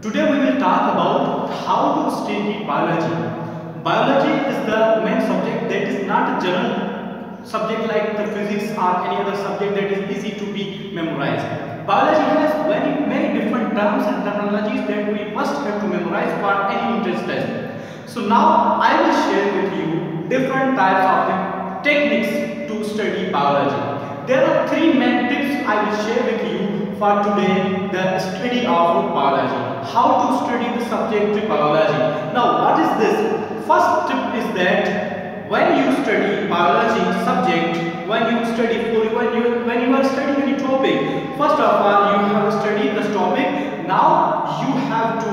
Today we will talk about how to study biology. Biology is the main subject that is not a general subject like the physics or any other subject that is easy to be memorized. Biology has many different terms and terminologies that we must have to memorize for any entrance test. So now I will share with you different types of the techniques to study biology. There are three main tips I will share with you for today, the study of biology. How to study the subject biology. Now what is this? First tip is that when you study biology subject, when you are studying any topic, first of all you have studied this topic. Now you have to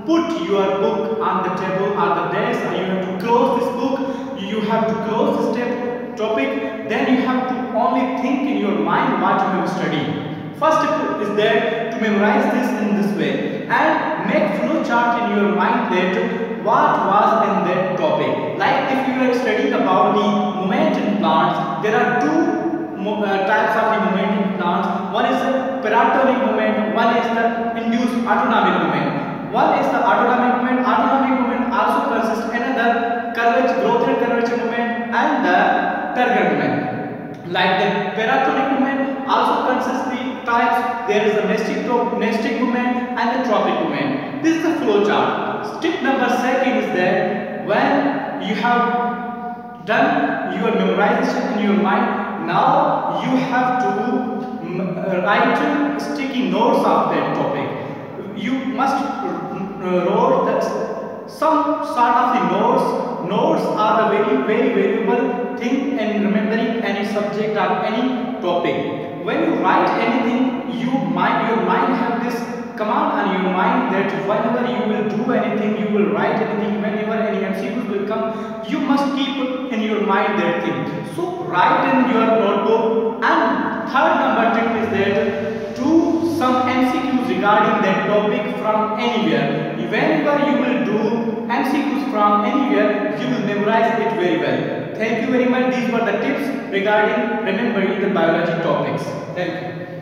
put your book on the table or the desk, or you have to close this book, you have to close this topic, then you have to only think in your mind what you have studied. First tip is that to memorize this in this way and make flow chart in your mind that what was in that topic. Like if you are studying about the movement in plants, there are two types of the movement in plants. One is the peritonic movement, one is the induced autonomic movement. One is the autonomic movement. Autonomic movement also consists another growth and curvature movement and the turgor movement. Like the peritonic movement also consists the types. There is the nestic movement and the tropic movement. This is the flow chart. Tip number second is that when you have done your memorization in your mind, now you have to write sticky notes of that topic. You must write some sort of the notes. Notes are a very valuable thing in remembering any subject or any topic. When you write anything, your mind have this command on your mind that whenever you will do anything, you will write anything, whenever any MCQs will come, you must keep in your mind that thing. So write in your notebook. And third number tip is that do some MCQs regarding that topic from anywhere. Whenever you will do MCQs from anywhere, you will memorize it very well. Thank you very much. These were the tips regarding remembering the biology topics. Thank you.